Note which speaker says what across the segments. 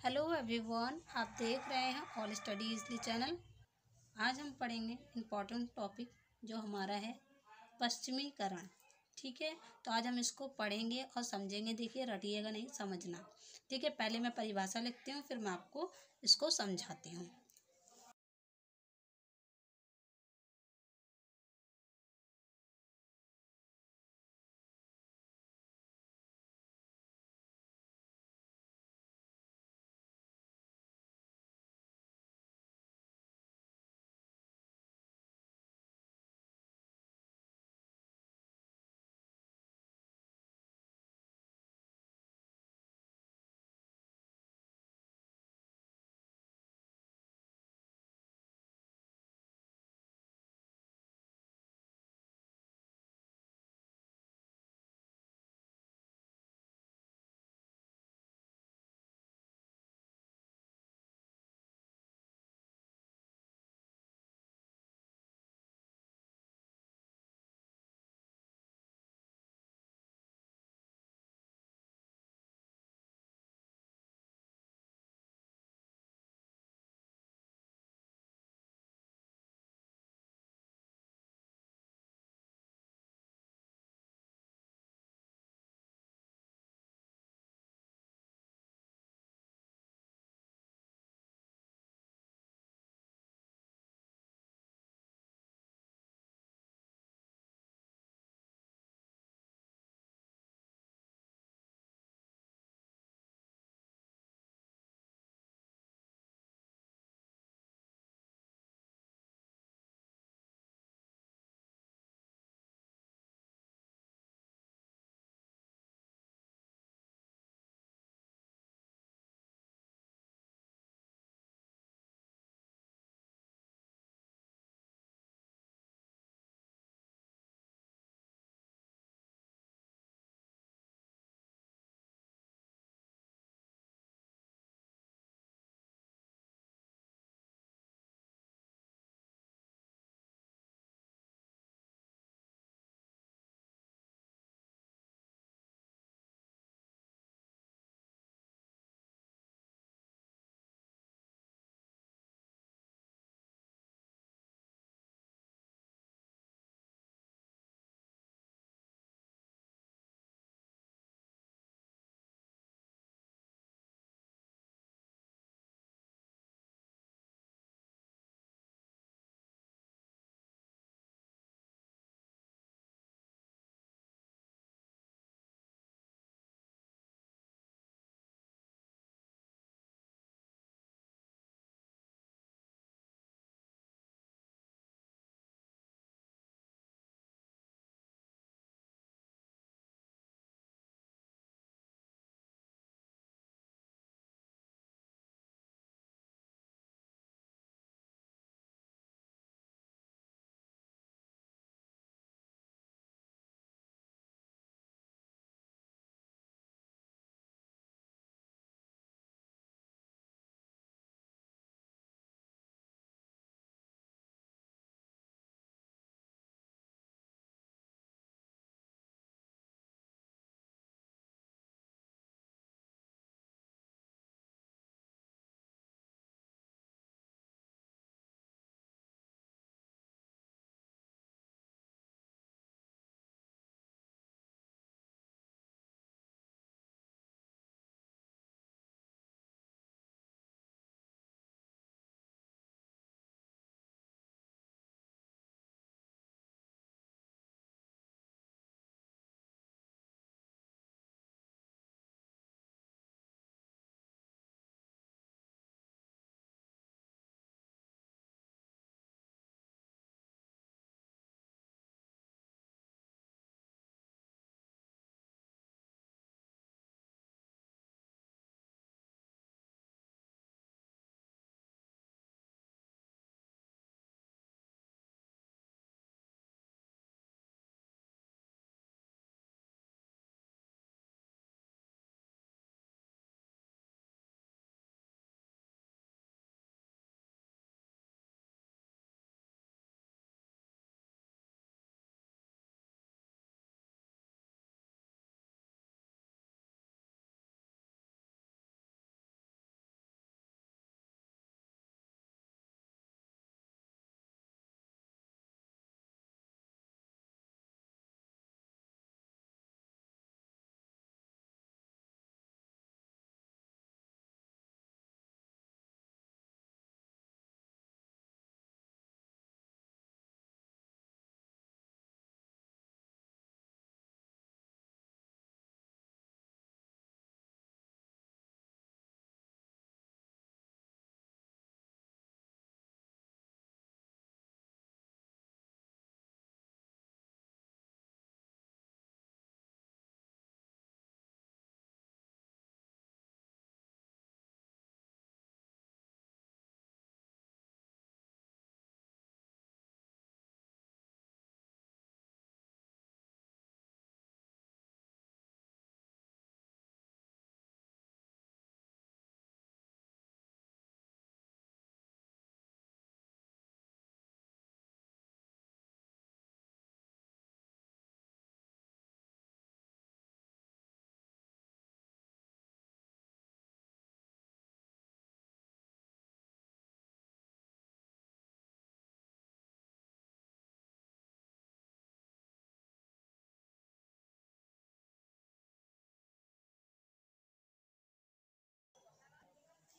Speaker 1: Hello everyone, आप देख रहे हैं ऑल स्टडी इजली चैनल। आज हम पढ़ेंगे इम्पोर्टेंट टॉपिक जो हमारा है पश्चिमीकरण। ठीक है, तो आज हम इसको पढ़ेंगे और समझेंगे। देखिए, रटिएगा नहीं, समझना। ठीक है, पहले मैं परिभाषा लिखती हूँ, फिर मैं आपको इसको समझाती हूँ।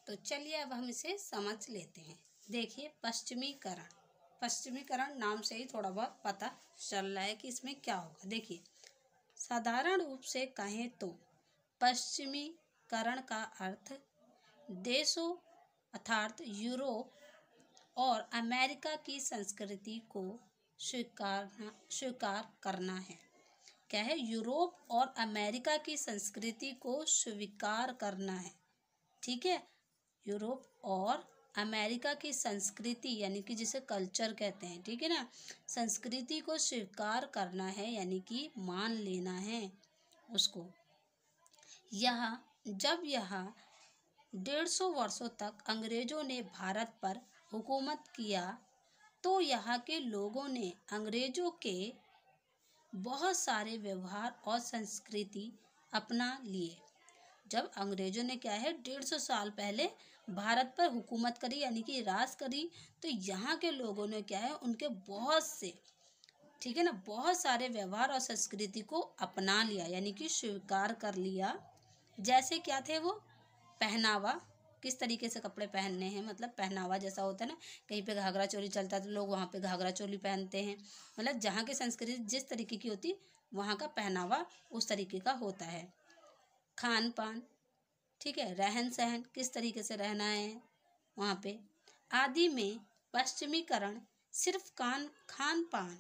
Speaker 1: तो चलिए अब हम इसे समझ लेते हैं। देखिए, पश्चिमीकरण, पश्चिमीकरण नाम से ही थोड़ा बहुत पता चल रहा है कि इसमें क्या होगा। देखिए, साधारण रूप से कहें तो पश्चिमीकरण का अर्थ देशों अर्थात यूरोप और अमेरिका की संस्कृति को स्वीकार करना है। क्या है? यूरोप और अमेरिका की संस्कृति को स्वीकार करना है। ठीक है, यूरोप और अमेरिका की संस्कृति यानी कि जिसे कल्चर कहते हैं, ठीक है ना, संस्कृति को स्वीकार करना है यानी कि मान लेना है उसको। जब 150 वर्षों तक अंग्रेजों ने भारत पर हुकूमत किया तो यहाँ के लोगों ने अंग्रेजों के बहुत सारे व्यवहार और संस्कृति अपना लिए। जब अंग्रेजों ने क्या है 150 साल पहले भारत पर हुकूमत करी यानी कि राज करी, तो यहाँ के लोगों ने क्या है उनके बहुत से, ठीक है ना, बहुत सारे व्यवहार और संस्कृति को अपना लिया यानी कि स्वीकार कर लिया। जैसे क्या थे वो? पहनावा, किस तरीके से कपड़े पहनने हैं, मतलब पहनावा जैसा होता है ना, कहीं पे घाघरा चोली चलता है तो लोग वहाँ पे घाघरा चोली पहनते हैं। मतलब जहाँ की संस्कृति जिस तरीके की होती वहाँ का पहनावा उस तरीके का होता है। खान पान, ठीक है, रहन सहन, किस तरीके से रहना है वहाँ पे आदि में पश्चिमीकरण सिर्फ खान पान,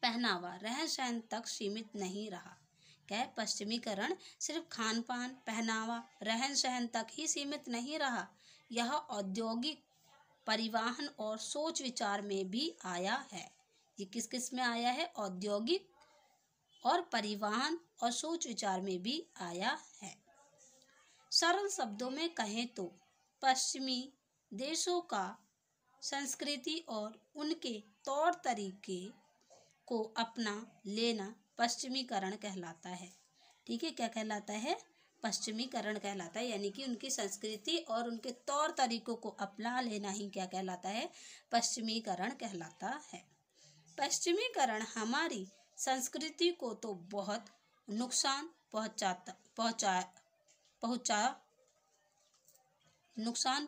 Speaker 1: पहनावा, रहन सहन तक सीमित नहीं रहा। क्या है? पश्चिमीकरण सिर्फ खान पान, पहनावा, रहन सहन तक ही सीमित नहीं रहा, यह औद्योगिक, परिवहन और सोच विचार में भी आया है। ये किस किस में आया है? औद्योगिक और परिवहन और सोच विचार में भी आया है। सरल शब्दों में कहें तो पश्चिमी देशों का संस्कृति और उनके तौर तरीके को अपना लेना पश्चिमीकरण कहलाता है। ठीक है, क्या कहलाता है? पश्चिमीकरण कहलाता है, यानी कि उनकी संस्कृति और उनके तौर तरीकों को अपना लेना ही क्या कहलाता है? पश्चिमीकरण कहलाता है। पश्चिमीकरण हमारी संस्कृति को तो बहुत नुकसान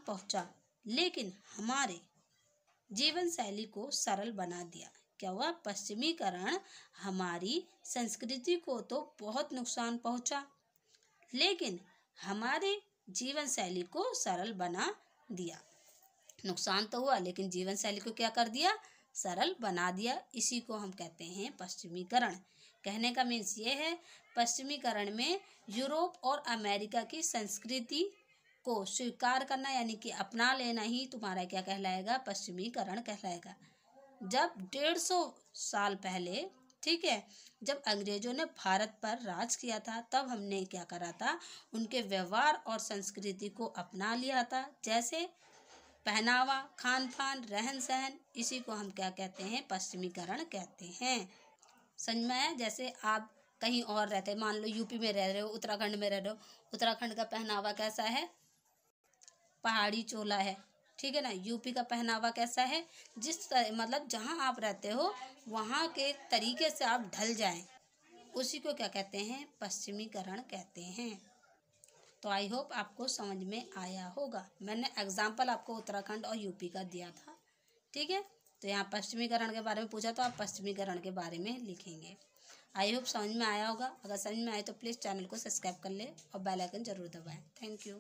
Speaker 1: पहुंचा, लेकिन हमारे जीवन शैली को सरल बना दिया। क्या हुआ? पश्चिमीकरण हमारी संस्कृति को तो बहुत नुकसान पहुंचा, लेकिन हमारे जीवन शैली को सरल बना दिया। नुकसान तो हुआ लेकिन जीवन शैली को क्या कर दिया? सरल बना दिया। इसी को हम कहते हैं पश्चिमीकरण। कहने का मीन्स ये है, पश्चिमीकरण में यूरोप और अमेरिका की संस्कृति को स्वीकार करना यानी कि अपना लेना ही तुम्हारा क्या कहलाएगा? पश्चिमीकरण कहलाएगा। जब 150 साल पहले, ठीक है, जब अंग्रेजों ने भारत पर राज किया था तब हमने क्या करा था? उनके व्यवहार और संस्कृति को अपना लिया था, जैसे पहनावा, खान पान, रहन सहन। इसी को हम क्या कहते हैं? पश्चिमीकरण कहते हैं। समझ में आया? जैसे आप कहीं और रहते हैं, मान लो यूपी में रह रहे हो, उत्तराखंड में रह रहे हो, उत्तराखंड का पहनावा कैसा है? पहाड़ी चोला है, ठीक है ना। यूपी का पहनावा कैसा है? मतलब जहाँ आप रहते हो वहाँ के तरीके से आप ढल जाएं, उसी को क्या कहते हैं? पश्चिमीकरण कहते हैं। तो आई होप आपको समझ में आया होगा। मैंने एग्जाम्पल आपको उत्तराखंड और यूपी का दिया था, ठीक है। तो यहाँ पश्चिमीकरण के बारे में पूछा तो आप पश्चिमीकरण के बारे में लिखेंगे। आई होप समझ में आया होगा। अगर समझ में आए तो प्लीज़ चैनल को सब्सक्राइब कर ले और बेल आइकन जरूर दबाएं। Thank you.